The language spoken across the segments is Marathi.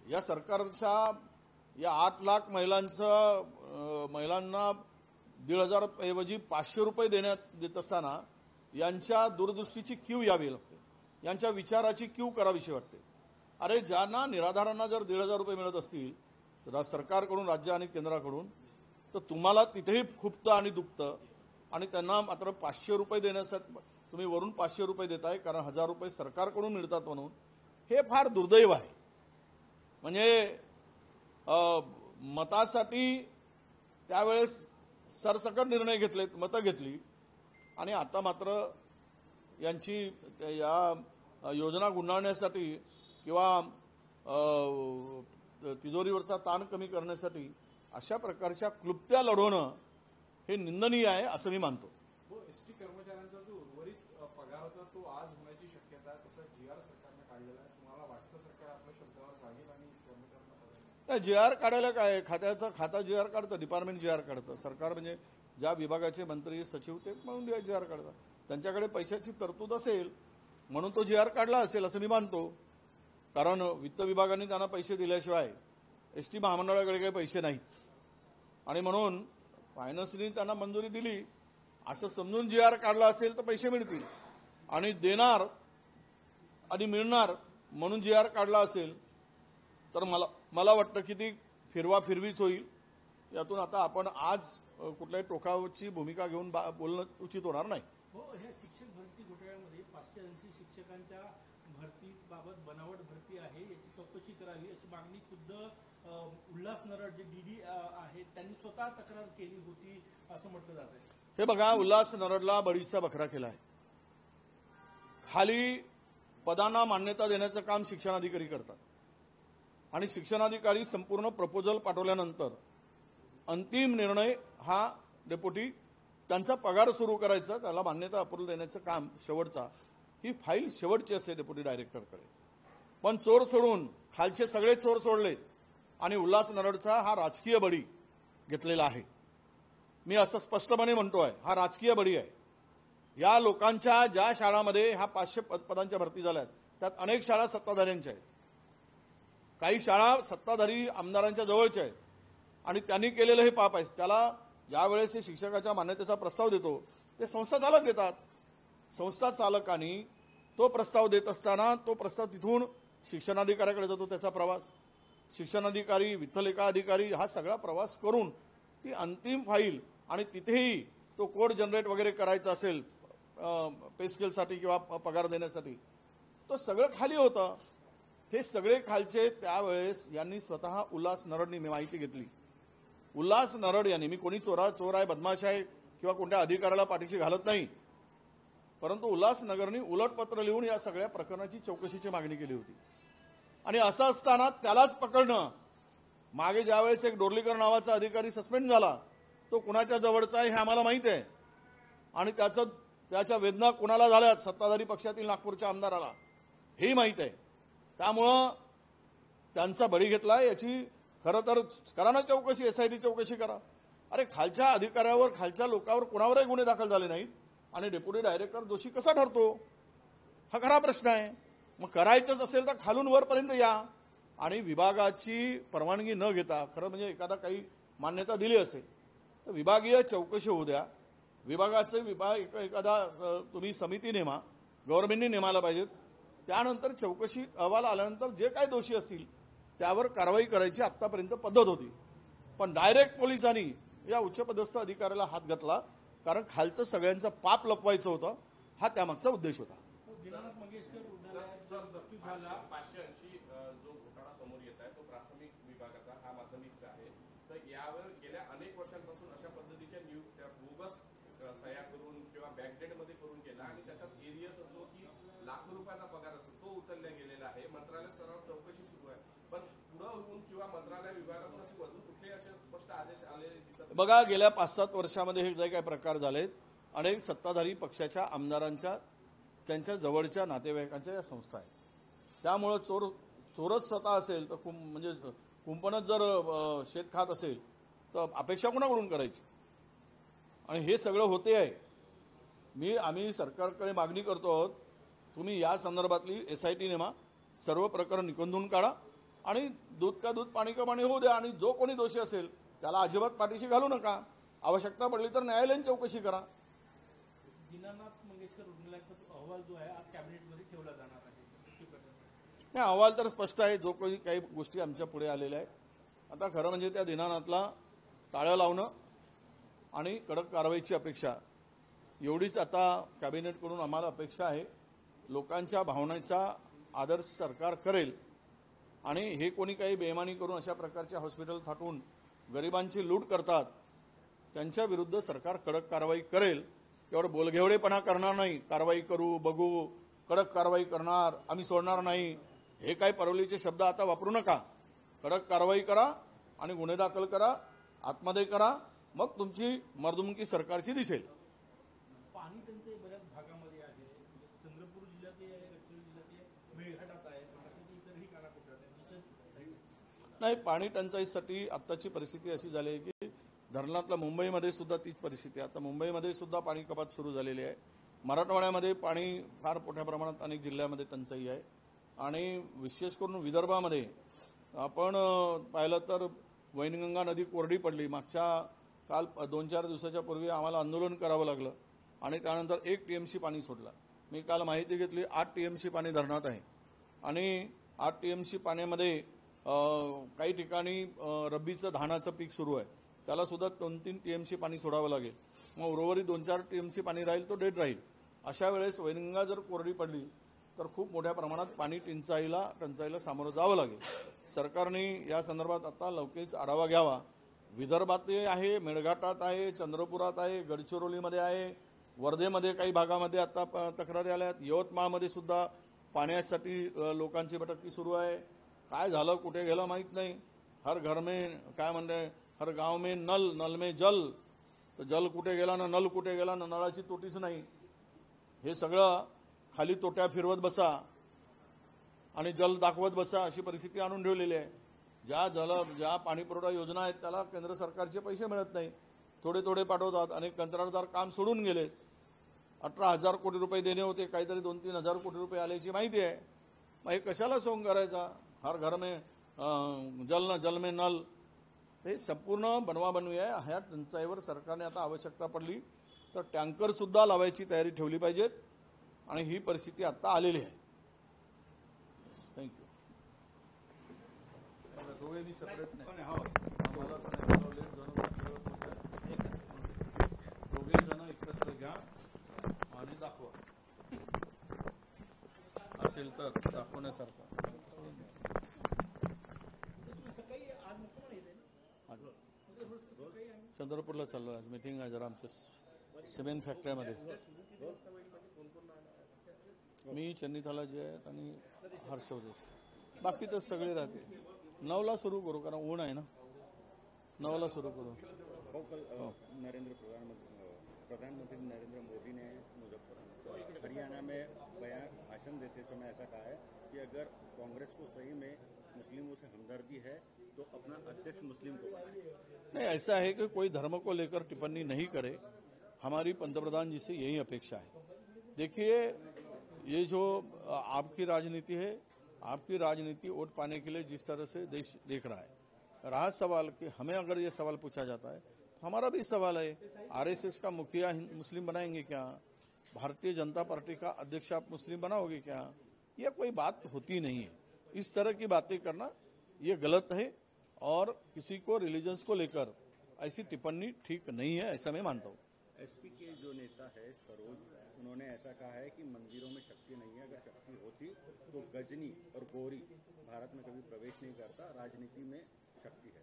या सरकारच्या या 8 लाख महिलांना 1,500 ऐवजी 500 रुपये देत असताना यांच्या दूरदृष्टीची कीव यावी लागते, यांच्या विचाराची कीव करावीशी वाटते. अरे ज्यांना निराधारांना जर 1,500 रुपये मिळत असतील सरकारकडून, राज्य आणि केंद्राकडून, तर तुम्हाला तिथेही खुपतं आणि दुखतं आणि त्यांना मात्र 500 रुपये देण्यासाठी तुम्ही वरून 500 रुपये देताय कारण 1,000 रुपये सरकारकडून मिळतात म्हणून. हे फार दुर्दैव आहे. म्हणजे मतासाठी त्यावेळेस सरसकट निर्णय घेतले, मतं घेतली आणि आता मात्र यांची या योजना गुंडाळण्यासाठी किंवा तिजोरीवरचा ताण कमी करण्यासाठी अशा प्रकारच्या क्लुप्त्या लढवणं हे निंदनीय आहे असं मी मानतो. एसटी कर्मचाऱ्यांचा जो उर्वरित पगार होता तो आज होण्याची शक्यता आहे, तसं जीआर सरकारने काढलेला आहे. तुम्हाला वाटतं सरकार आपल्या शब्दावर राहील आणि कर्मचाऱ्यांना पगार नाही? जीआर काढायला काय, खाता जीआर काढतं, डिपार्टमेंट जीआर काढतं. सरकार म्हणजे ज्या विभागाचे मंत्री सचिव ते म्हणून जीआर काढतात. त्यांच्याकडे पैशाची तरतूद असेल म्हणून तो जीआर काढला असेल असं मी मानतो. कारण वित्त विभागाने त्यांना पैसे दिल्याशिवाय एसटी महामंडळाकडे काही पैसे नाहीत आणि म्हणून फायनान्सने त्यांना मंजुरी दिली असं समजून जीआर काढला असेल तर पैसे मिळतील आणि देणार आणि मिळणार म्हणून जीआर काढला असेल तर मला वाटतं की ती फिरवीच होईल. यातून आता आपण आज कुठल्याही टोकाची भूमिका घेऊन बोलणं उचित होणार नाही. हो, ह्या शिक्षक भरती घोटाळ्यामध्ये 580 शिक्षकांच्या भरतीबाबत बनावट भरती आहे, याची चौकशी करावी अशी मागणी खुद्द उल्हास नरड जे डीडी आहेत त्यांनी स्वतः तक्रार केली होती असं म्हटलं जात आहे. हे बघा, उल्हास नरडला बळीचा बकरा केला आहे. खाली पदांना मान्यता देण्याचं काम शिक्षणाधिकारी करतात आणि शिक्षणाधिकारी संपूर्ण प्रपोजल पाठवल्यानंतर अंतिम निर्णय हा डेप्युटी त्यांचा पगार सुरू करायचा, त्याला मान्यता अप्रूव्हल देण्याचं काम शेवटचा, ही फाईल शेवटची असते डेप्युटी डायरेक्टरकडे. पण चोर सोडून खालचे सगळे चोर सोडले आणि उल्हास नरडचा हा राजकीय बळी घेतलेला आहे. मी असं स्पष्टपणे म्हणतोय, हा राजकीय बळी आहे. या लोकांच्या ज्या शाळांमध्ये ह्या 500 पदांच्या भरती झाल्यात त्यात अनेक शाळा सत्ताधाऱ्यांच्या आहेत, काही शाळा सत्ताधारी आमदारांच्या जवळच्या आहेत आणि त्यांनी केलेलं हे पाप आहे. त्याला ज्यावेळेस हे शिक्षकाच्या मान्यतेचा प्रस्ताव देतो ते संस्था चालक देतात. संस्था चालकांनी तो प्रस्ताव देत असताना तो प्रस्ताव तिथून शिक्षणाधिकाऱ्याकडे जातो, त्याचा प्रवास शिक्षणाधिकारी, वित्तलेखा अधिकारी हा सगळा प्रवास करून ती अंतिम फाईल आणि तिथेही तो कोड जनरेट वगैरे करायचा असेल पे स्केलसाठी किंवा पगार देण्यासाठी तो सगळं खाली होतं. हे सगळे खालचे त्यावेळेस यांनी स्वतः उल्हास नरडनी माहिती घेतली. उल्हास नरड यांनी, मी कोणी चोर आहे, बदमाश आहे किंवा कोणत्या अधिकाऱ्याला पाठीशी घालत नाही, परंतु उल्हास नगरनी उलट पत्र लिहून या सगळ्या प्रकरणाची चौकशीची मागणी केली होती. आणि असं असताना त्यालाच पकडणं, मागे ज्यावेळेस एक डोर्लीकर नावाचा अधिकारी सस्पेंड झाला तो कुणाच्या जवळचा आहे हे आम्हाला माहिती आहे आणि त्याच्या वेदना कुणाला झाल्यात, सत्ताधारी पक्षातील नागपूरच्या आमदाराला हेही माहित आहे. त्यामुळं त्यांचा बळी घेतला याची खरं तर करा ना चौकशी, एसआयटी चौकशी करा. अरे खालच्या अधिकाऱ्यावर, खालच्या लोकांवर कुणावरही गुन्हे दाखल झाले नाहीत आणि डेप्युटी डायरेक्टर दोषी कसा ठरतो हा खरा प्रश्न आहे. मग करायचंच असेल तर खालून वरपर्यंत या आणि विभागाची परवानगी न घेता, खरं म्हणजे एखादा काही मान्यता दिली असेल तर विभागीय चौकशी होऊ द्या. विभागाचे एखादा तुम्ही समिती नेमा, गव्हर्नमेंटने नेमायला पाहिजेत. त्यानंतर चौकशी अहवाल आल्यानंतर जे काही दोषी असतील त्यावर कारवाई करायची आतापर्यंत पद्धत होती. पण डायरेक्ट पोलिसांनी या उच्चपदस्थ अधिकाऱ्याला हात घातला कारण खालचं सगळ्यांचं पाप लपवायचं होतं, हा त्यामागचा उद्देश होता. दिनानाथ मंगेशकर मृत्यू झाला, 580 जो घोटाळा समोर येत आहे तो प्राथमिक विभागाचा, हा माध्यमिकचा आहे. तर यावर गेल्या अनेक वर्षांपासून अशा पद्धतीच्या बोगस सह्या करून किंवा बॅकडेटमध्ये करून केला आणि त्याच्यात एरियस असो की लाखो रुपयाचा पगार असो तो उचलला गेलेला आहे. मंत्रालय स्तरावर चौकशी सुरू आहे, पण पुढे होऊन किंवा मंत्रालय विभागातून असे अजून कुठले असे स्पष्ट आदेश आले दिसत? बघा, गेल्या 5-7 वर्षामध्ये हे जे काही प्रकार झालेत, अनेक सत्ताधारी पक्षाच्या आमदारांच्या, त्यांच्या जवळच्या नातेवाईकांच्या या संस्था आहेत. त्यामुळं चोरच स्वतः असेल तर म्हणजे कुंपणच जर शेत खात असेल तर अपेक्षा कोणाकडून करायची? आणि हे सगळं होते आहे. आम्ही सरकारकडे मागणी करतो आहोत, तुम्ही या संदर्भातली एसआयटी नेमा, सर्व प्रकरण निकोंदून काढा आणि दूध का दूध पाणी का पाणी होऊ द्या, आणि जो कोणी दोषी असेल त्याला अजिबात पाठीशी घालू नका. आवश्यकता पडली तर न्यायालयीन चौकशी करा. दीनानाथ मंगेशकर रुग्णालयाचा अहवाल जो आहे आज कॅबिनेटमध्ये ठेवला जाणार आहे. नाही, अहवाल तर स्पष्ट आहे. जो कोणी काही गोष्टी आमच्या पुढे आलेल्या आहेत, आता खरं म्हणजे त्या दीनानाथला टाळं लावणं आणि कडक कारवाईची अपेक्षा एवढीच आता कॅबिनेटकडून आम्हाला अपेक्षा आहे. लोकांच्या भावनेचा आदर सरकार करेल आणि हे कोणी काही बेईमानी करून अशा प्रकारचे हॉस्पिटल थाटून गरिबांची लूट करतात त्यांच्या विरुद्ध सरकार कडक कारवाई करेल. त्यावर बोलघेवडेपणा करणार नाही. कारवाई करू, बघू, कडक कारवाई करणार, आम्ही सोडणार नाही, हे काय परवलीचे शब्द आता वापरू नका. कडक कारवाई करा आणि गुन्हे दाखल करा, आतमध्ये करा, मग तुमची मर्दुमकी सरकारची दिसेल. पाणी टंचाई बऱ्याच भागामध्ये आहे. चंद्रपूर जिल्ह्यातही आहे, गडचिरोली जिल्ह्यातही आहे, मेळघाटात आहे, महाराष्ट्राच्या इतरही कानाकोपऱ्यात आहे. नाही, पाणी टंचाईसाठी आत्ताची परिस्थिती अशी झाली आहे की धरणातल्या मुंबईमध्ये सुद्धा तीच परिस्थिती आहे. आता मुंबईमध्ये सुद्धा पाणी कपात सुरू झालेली आहे. मराठवाड्यामध्ये पाणी फार मोठ्या प्रमाणात अनेक जिल्ह्यामध्ये टंचाई आहे आणि विशेष करून विदर्भामध्ये आपण पाहिलं तर वैनगंगा नदी कोरडी पडली. काल 2-4 दिवसाच्या पूर्वी आम्हाला आंदोलन करावं लागलं आणि त्यानंतर 1 TMC पाणी सोडलं. मी काल माहिती घेतली 8 TMC पाणी धरणात आहे आणि 8 TMC पाण्यामध्ये काही ठिकाणी रब्बीचं धानाचं पीक सुरू आहे, त्याला सुद्धा 2-3 TMC पाणी सोडावं लागेल. मग उर्वरित 2-4 TMC पाणी राहील तो डेड राहील. अशा वेळेस वैनगंगा जर कोरडी पडली तर खूप मोठ्या प्रमाणात पाणी टंचाईला सामोरं जावं लागेल. सरकारने या संदर्भात आता लवकरच आढावा घ्यावा. विदर्भातही आहे, मेळघाटात आहे, चंद्रपुरात आहे, गडचिरोलीमध्ये आहे, वर्धेमध्ये काही भागामध्ये आता तक्रारी आल्या आहेत. यवतमाळमध्ये सुद्धा पाण्यासाठी लोकांची भटकती सुरू आहे. काय झालं, कुठे गेलं माहीत नाही. हर घर में काय म्हणते, हर गाव में नल, नल में जल. तर जल कुठे गेला ना, नल कुठे गेला ना, नळाची तोटीच नाही. हे सगळं खाली तोट्या फिरवत बसा आणि जल दाखवत बसा अशी परिस्थिती आणून ठेवलेली आहे. ज्या पाणीपुरवठा योजना आहेत त्याला केंद्र सरकारचे पैसे मिळत नाही, थोडे थोडे पाठवतात. अनेक कंत्राटदार काम सोडून गेले. 18,000 कोटी रुपये देणे होते, काहीतरी 2-3 हजार कोटी रुपये आल्याची माहिती आहे. मग हे कशाला सोंग करायचा. हर घर में जल में नल, हे संपूर्ण बनवाबनवी आहे. ह्या टंचाईवर सरकारने आता आवश्यकता पडली तर टँकर सुद्धा लावायची तयारी ठेवली पाहिजेत आणि ही परिस्थिती आता आलेली आहे. थँक्यू. दोघेही सेपरेट नाही, आम्हाला पण दोघे जण एकत्र घ्या आणि दाखवा असेल तर दाखवण्यासारखं. सकाळी आज मुख्यमंत्री येते ना, चंद्रपूरला चाललो आज. मीटिंग आहे जरा आमच्या सिमेंट फॅक्टरीमध्ये. मी चन्नीथाला जे आहेत आणि हर्षवर्धन, बाकी तर सगळे राहते. 9ला सुरू करू कारण ऊन आहे ना, 9ला सुरू करू. प्रधानमंत्री नरेंद्र मोदी ने हरियाणा में भाषण देते समय ऐसा कहा है कि अगर कांग्रेस को सही में मुस्लिमों से हमदर्दी है तो अपना अध्यक्ष मुस्लिम को बनाए. नहीं, ऐसा है कि कोई धर्म को लेकर टिप्पणी नहीं करे. हमारी पंतप्रधान जी से यही अपेक्षा है. देखिए, ये जो आपकी राजनीति है, आपकी राजनीति वोट पाने के लिए जिस तरह से देश देख रहा है, रहा सवाल कि हमें अगर ये सवाल पूछा जाता है तो हमारा भी सवाल है, आरएसएस का मुखिया मुस्लिम बनाएंगे क्या, भारतीय जनता पार्टी का अध्यक्ष आप मुस्लिम बनाओगे क्या. यह कोई बात होती नहीं है. इस तरह की बातें करना ये गलत है और किसी को रिलीजन्स को लेकर ऐसी टिप्पणी ठीक नहीं है, ऐसा मैं मानता हूँ. एसपी के जो नेता है सरोज, उन्होंने ऐसा कहा है कि मंदिरों में शक्ति नहीं है, अगर शक्ति होती तो गजनी और गौरी भारत में कभी प्रवेश नहीं करता, राजनीति में शक्ति है.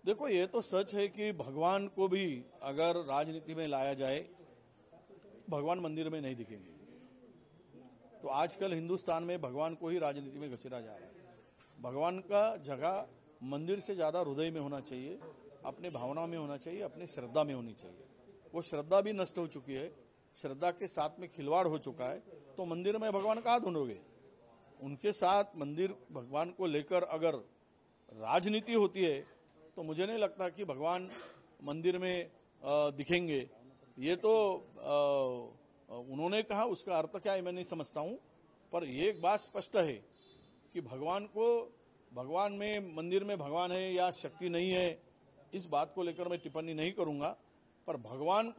देखो, ये तो सच है कि भगवान को भी अगर राजनीति में लाया जाए, भगवान मंदिर में नहीं दिखेंगे. तो आजकल हिंदुस्तान में भगवान को ही राजनीति में घसीटा जा रहा है. भगवान का जगह मंदिर से ज्यादा हृदय में होना चाहिए, अपने भावनाओं में होना चाहिए, अपनी श्रद्धा में होनी चाहिए. वो श्रद्धा भी नष्ट हो चुकी है, श्रद्धा के साथ में खिलवाड़ हो चुका है. तो मंदिर में भगवान कहाँ ढूंढोगे. उनके साथ मंदिर भगवान को लेकर अगर राजनीति होती है तो मुझे नहीं लगता कि भगवान मंदिर में दिखेंगे. ये तो उन्होंने कहा, उसका अर्थ क्या है मैं नहीं समझता हूं. पर एक बात स्पष्ट है कि भगवान में, मंदिर में भगवान है या शक्ति नहीं है, इस बात को लेकर मैं टिप्पणी नहीं करूंगा। पर भगवान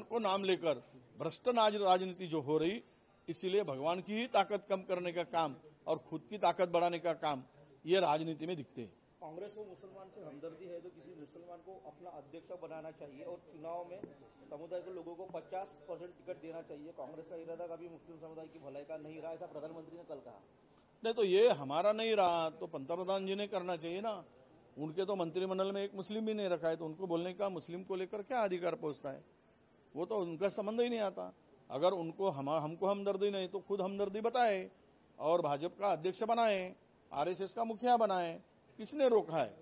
को नाम लेकर भ्रष्ट राजनीति जो हो रही, इसीलिए भगवान की ही ताकत कम करने का काम और खुद की ताकत बढ़ाने का काम ये राजनीति में दिखते हैं। कांग्रेस को मुसलमान से हमदर्दी है तो किसी मुसलमान को अपना अध्यक्ष बनाना चाहिए और चुनाव में समुदाय के लोगों को 50% टिकट देना चाहिए। कांग्रेस का इरादा कभी मुस्लिम समुदाय की भलाई का नहीं रहा, ऐसा प्रधानमंत्री ने कल कहा। नहीं तो ये हमारा नहीं रहा तो पंतप्रधान जी ने करना चाहिए ना। उनके तो मंत्रिमंडल में एक मुस्लिम भी नहीं रखा है, तो उनको बोलने का मुस्लिम को लेकर क्या अधिकार पहुंचता है? वो तो उनका संबंध ही नहीं आता। अगर उनको हमको हमदर्दी नहीं तो खुद हमदर्दी बताए और भाजपा का अध्यक्ष बनाए, आरएसएस का मुखिया बनाए। किसने रोका है?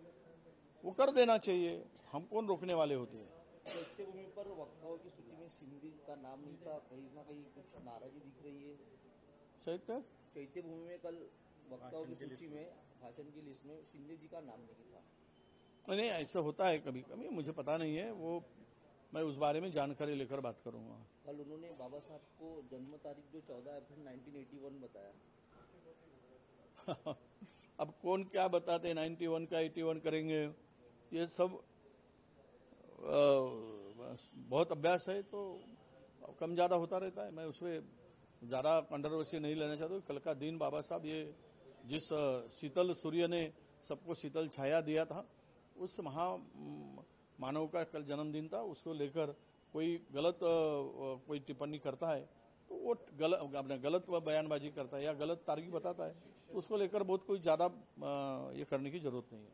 वो कर देना चाहिए। हम कौन रोकने वाले होते हैं? चैत्य भूमि पर वक्ताओं की सूची में सिंधी का नाम नहीं था, कहीं ना कहीं कुछ नाराजगी दिख रही है। चैत्य भूमि में कल वक्ताओं की सूची में, भाषण की लिस्ट में शिंदे जी का नाम नहीं था। नहीं, ऐसा होता है कभी कभी, मुझे पता नहीं है, वो मैं उस बारे में जानकारी लेकर बात करूंगा। कल उन्होंने बाबा साहब को जन्म तारीख जो 14 अप्रैल 1981 बताया। अब कौन क्या बताते, 91 का 81 करेंगे, ये सब बहुत अभ्यास है तो कम ज्यादा होता रहता है। मैं उसमें ज्यादा कंट्रोवर्सी नहीं लेना चाहता। कल का दिन बाबा साहब, ये जिस शीतल सूर्य ने सबको शीतल छाया दिया था, उस मानव का कल जन्मदिन था। उसको लेकर कोई गलत कोई टिप्पणी करता है तो वो गलत बयानबाजी करता है या गलत तारीख बताता है, तो उसको लेकर बहुत कोई ज्यादा ये करने की जरूरत नहीं है।